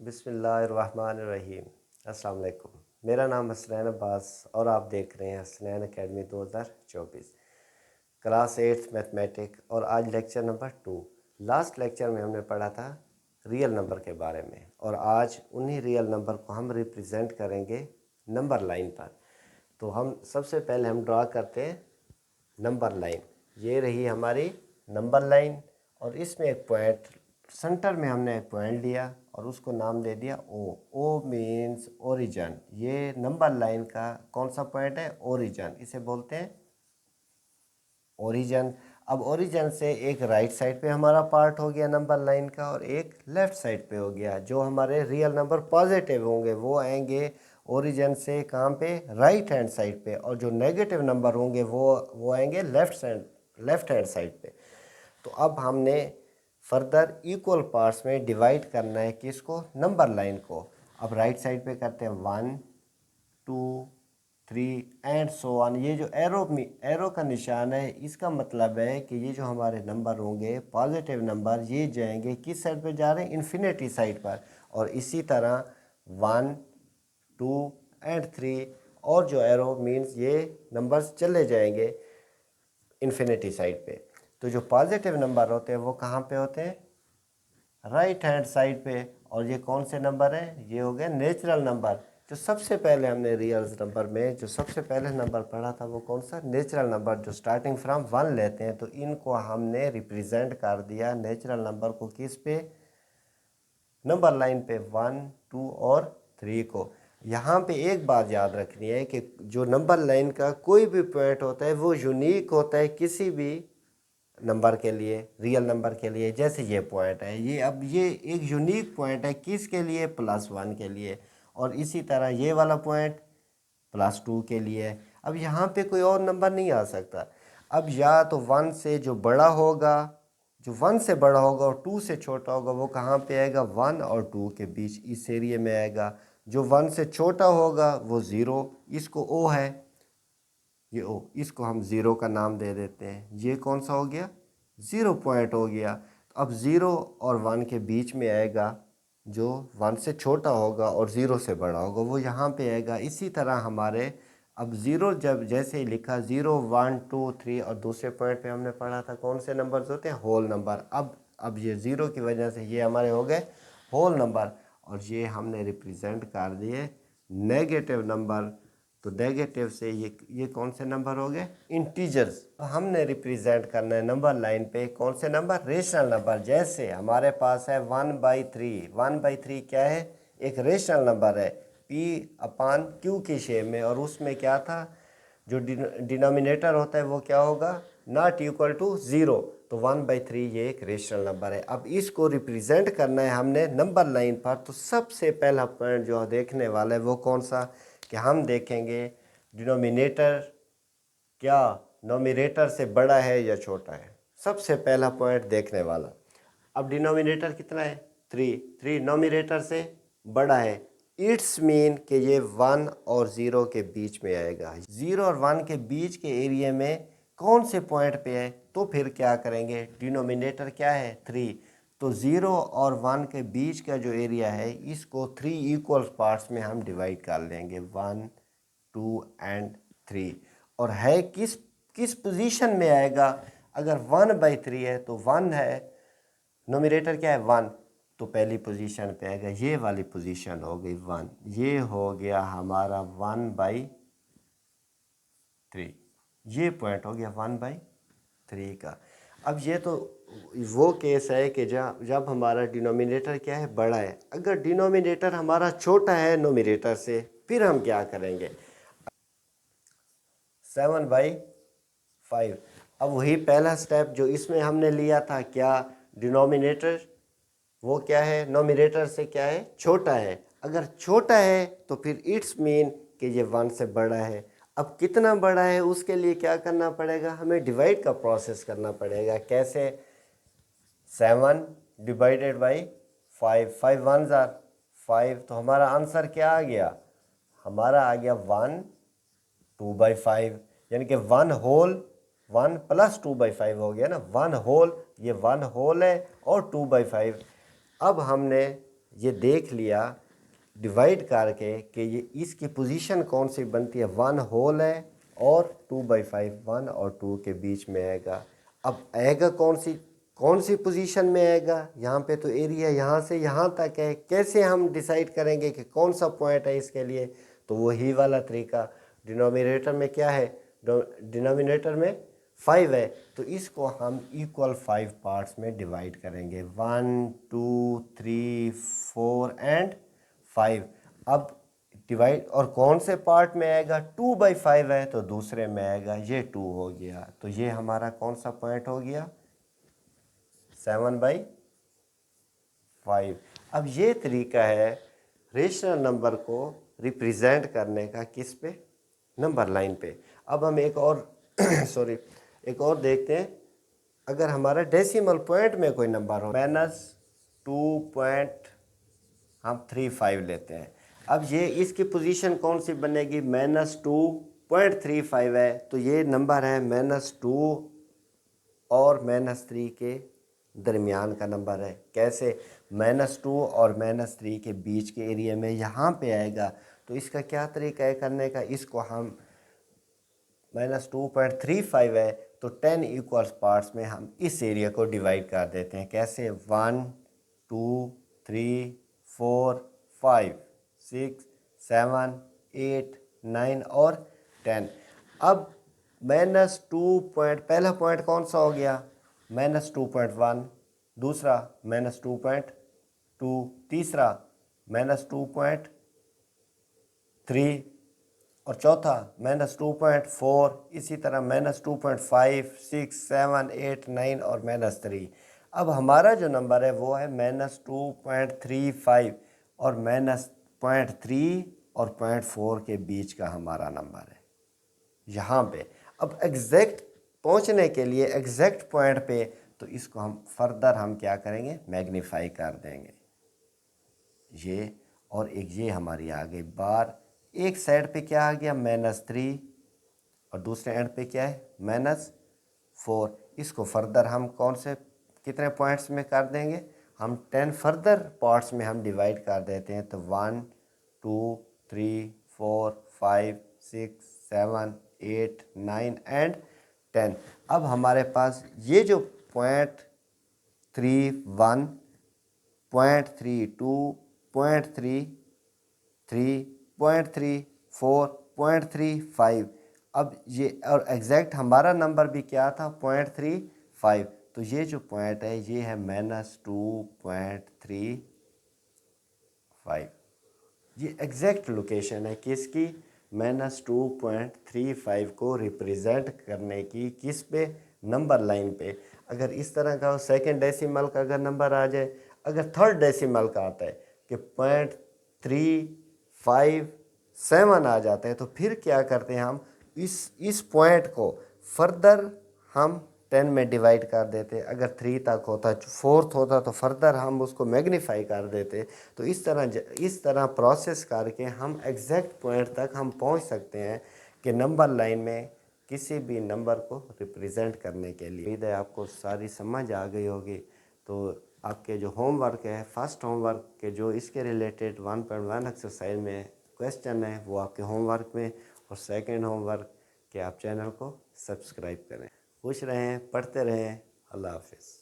बिस्मिल्लाहिर्रहमानिर्रहीम। अस्सलाम वालेकुम। मेरा नाम हसनैन अब्बास और आप देख रहे हैं Hasnain academy 2024 class 8th mathematic और आज लेक्चर नंबर 2। लास्ट लेक्चर में हमने पढ़ा था रियल नंबर के बारे में और आज उन्हीं रियल नंबर को हम रिप्रेजेंट करेंगे नंबर लाइन पर। तो हम सबसे पहले हम ड्रा करते हैं नंबर लाइन। ये रही हमारी नंबर लाइन और इसमें एक पॉइंट सेंटर में हमने एक पॉइंट लिया और उसको नाम दे दिया ओ। O means origin. ये नंबर लाइन का कौन सा पॉइंट है? ओरिजिन। इसे बोलते हैं ओरिजिन। अब ओरिजिन से एक राइट साइड पे हमारा पार्ट हो गया नंबर लाइन का और एक लेफ्ट साइड पे हो गया। जो हमारे रियल नंबर पॉजिटिव होंगे वो आएंगे ओरिजिन से कहाँ पे? राइट हैंड साइड पे। और जो नेगेटिव नंबर होंगे वो आएंगे लेफ्ट हैंड साइड पे। तो अब हमने फर्दर इक्वल पार्ट्स में डिवाइड करना है किसको? नंबर लाइन को। अब राइट साइड पे करते हैं 1 2 3 एंड सो ऑन। ये जो एरो का निशान है इसका मतलब है कि ये जो हमारे नंबर होंगे पॉजिटिव नंबर ये जाएंगे किस साइड पे जा रहे हैं? इन्फिनिटी साइड पर। और इसी तरह 1 2 एंड 3 और जो एरो मीन्स ये नंबर्स चले जाएंगे इन्फिनिटी साइड पे। तो जो पॉजिटिव नंबर होते हैं वो कहाँ पे होते हैं? राइट हैंड साइड पे। और ये कौन से नंबर हैं? ये हो गए नेचुरल नंबर। जो सबसे पहले हमने रियल नंबर में जो सबसे पहले नंबर पढ़ा था वो कौन सा? नेचुरल नंबर, जो स्टार्टिंग फ्रॉम 1 लेते हैं। तो इनको हमने रिप्रेजेंट कर दिया नेचुरल नंबर को किस पे? नंबर लाइन पे 1 2 और 3 को। यहाँ पे एक बात याद रखनी है कि जो नंबर लाइन का कोई भी पॉइंट होता है वो यूनिक होता है किसी भी नंबर के लिए, रियल नंबर के लिए। जैसे ये पॉइंट है, ये एक यूनिक पॉइंट है किसके लिए? +1 के लिए। और इसी तरह ये वाला पॉइंट +2 के लिए है। अब यहाँ पे कोई और नंबर नहीं आ सकता। अब या तो 1 से जो बड़ा होगा, जो 1 से बड़ा होगा और 2 से छोटा होगा वो कहाँ पे आएगा? 1 और 2 के बीच इस एरिया में आएगा। जो 1 से छोटा होगा वो 0, इसको ओ है, ये ओ, इसको हम ज़ीरो का नाम दे देते हैं। ये कौन सा हो गया? 0 पॉइंट हो गया। तो अब 0 और 1 के बीच में आएगा जो 1 से छोटा होगा और 0 से बड़ा होगा वो यहाँ पे आएगा। इसी तरह हमारे अब 0 जब जैसे ही लिखा 0 1 2 3 और दूसरे पॉइंट पे हमने पढ़ा था कौन से नंबर्स होते हैं? Whole number. अब ये 0 की वजह से ये हमारे हो गए होल नंबर और ये हमने रिप्रेजेंट कर दिए नेगेटिव नंबर। तो नेगेटिव से ये कौन से नंबर हो गए? इंटीजर्स। हमने रिप्रेजेंट करना है नंबर लाइन पे कौन से नंबर? Rational number. जैसे हमारे पास है 1/3। 1/3 क्या है? एक रेशनल नंबर है P/Q की शेप में। और उसमें क्या था? जो डिनोमिनेटर होता है वो क्या होगा? Not equal to 0। तो 1/3 ये एक रेशनल नंबर है। अब इसको रिप्रेजेंट करना है हमने नंबर लाइन पर। तो सबसे पहला पॉइंट जो देखने वाला है वो कौन सा? कि हम देखेंगे डिनोमिनेटर क्या नोमिनेटर से बड़ा है या छोटा है। सबसे पहला पॉइंट देखने वाला। अब डिनोमिनेटर कितना है? 3 नोमिनेटर से बड़ा है। इट्स मीन कि ये 1 और 0 के बीच में आएगा। 0 और 1 के बीच के एरिया में कौन से पॉइंट पे है? तो फिर क्या करेंगे? डिनोमिनेटर क्या है? 3। तो 0 और 1 के बीच का जो एरिया है इसको 3 इक्वल पार्ट्स में हम डिवाइड कर लेंगे 1 2 एंड 3। और है किस किस पोजीशन में आएगा? अगर 1/3 है तो 1 है, नोमिनेटर क्या है? 1। तो पहली पोजीशन पे आएगा, ये वाली पोजीशन हो गई 1। ये हो गया हमारा 1/3। ये पॉइंट हो गया 1/3 का। अब ये तो वो केस है कि जब हमारा डिनोमिनेटर क्या है? बड़ा है। अगर डिनोमिनेटर हमारा छोटा है नोमिनेटर से फिर हम क्या करेंगे? 7/5। अब वही पहला स्टेप जो इसमें हमने लिया था, क्या डिनोमिनेटर वो क्या है? नोमिनेटर से क्या है? छोटा है। अगर छोटा है तो फिर इट्स मीन कि ये 1 से बड़ा है। अब कितना बड़ा है उसके लिए क्या करना पड़ेगा? हमें डिवाइड का प्रोसेस करना पड़ेगा। कैसे? 7 डिवाइडेड बाई 5। 5 1 ज़ार 5। तो हमारा आंसर क्या आ गया? हमारा आ गया 1 2/5। यानी कि 1 होल 1 + 2/5 हो गया ना। 1 होल, ये 1 होल है और 2/5। अब हमने ये देख लिया डिवाइड करके कि ये इसकी पोजीशन कौन सी बनती है, 1 होल है और 2/5 1 और 2 के बीच में आएगा। अब आएगा कौन सी पोजीशन में आएगा, यहाँ पे तो एरिया यहाँ से यहाँ तक है, कैसे हम डिसाइड करेंगे कि कौन सा पॉइंट है इसके लिए, तो वही वाला तरीका, डिनोमिनेटर में क्या है, डिनोमिनेटर में 5 है, तो इसको हम इक्वल 5 पार्ट्स में डिवाइड करेंगे, 1 2 3 4 एंड 5। अब डिवाइड और कौन से पार्ट में आएगा, 2/5 है तो दूसरे में आएगा, ये 2 हो गया, तो ये हमारा कौन सा पॉइंट हो गया, 7/5। अब ये तरीका है रेशनल नंबर को रिप्रेजेंट करने का, किस पे, नंबर लाइन पे। अब हम एक और सॉरी एक और देखते हैं, अगर हमारा डेसिमल पॉइंट में कोई नंबर हो, -2.35 लेते हैं। अब ये इसकी पोजीशन कौन सी बनेगी, -2.35 है, तो ये नंबर है -2 और -3 के दरमियान का नंबर है। कैसे, -2 और -3 के बीच के एरिया में यहाँ पे आएगा, तो इसका क्या तरीका है करने का, इसको हम -2.35 है तो 10 इक्वल्स पार्ट्स में हम इस एरिया को डिवाइड कर देते हैं। कैसे, 1 2 3 4 5 6 7 8 9 और 10। अब -2 पहला पॉइंट कौन सा हो गया, -2.1, दूसरा -2.2, तीसरा -2.3 और चौथा -2.4, इसी तरह -2.5 6 7 8 9 और -3। अब हमारा जो नंबर है वो है -2.35 और -0.3 और 0.4 के बीच का हमारा नंबर है यहाँ पे। अब एग्जैक्ट पहुँचने के लिए एग्जैक्ट पॉइंट पे, तो इसको हम फर्दर हम क्या करेंगे, मैग्नीफाई कर देंगे ये, और एक ये हमारी आ गई बार, एक साइड पे क्या आ गया -3 और दूसरे एंड पे क्या है -4। इसको फर्दर हम कौन से कितने पॉइंट्स में कर देंगे, हम 10 फर्दर पार्ट्स में हम डिवाइड कर देते हैं, तो 1 2 3 4 5 6 7 8 9 एंड 10। अब हमारे पास ये जो 0.31 0.32 0.33 0.34 0.35, अब ये और एग्जैक्ट हमारा नंबर भी क्या था 0.35, तो ये जो पॉइंट है ये है -2.35, ये एग्जैक्ट लोकेशन है किसकी, -2.35 को रिप्रेजेंट करने की, किस पे, नंबर लाइन पे। अगर इस तरह का सेकंड डेसिमल का अगर नंबर आ जाए, अगर थर्ड डेसिमल का आता है कि 0.357 आ जाता है, तो फिर क्या करते हैं हम, इस पॉइंट को फर्दर हम 10 में डिवाइड कर देते। अगर 3 तक होता, 4th होता, तो फर्दर हम उसको मैग्नीफाई कर देते। तो इस तरह प्रोसेस करके हम एग्जैक्ट पॉइंट तक हम पहुंच सकते हैं कि नंबर लाइन में किसी भी नंबर को रिप्रेजेंट करने के लिए। उम्मीद है आपको सारी समझ आ गई होगी। तो आपके जो होमवर्क है, फर्स्ट होमवर्क के जो इसके रिलेटेड 1.1 एक्सरसाइज में क्वेश्चन है वो आपके होमवर्क में, और सेकंड होमवर्क कि आप चैनल को सब्सक्राइब करें। खुश रहें, पढ़ते रहें। अल्लाह हाफिज़।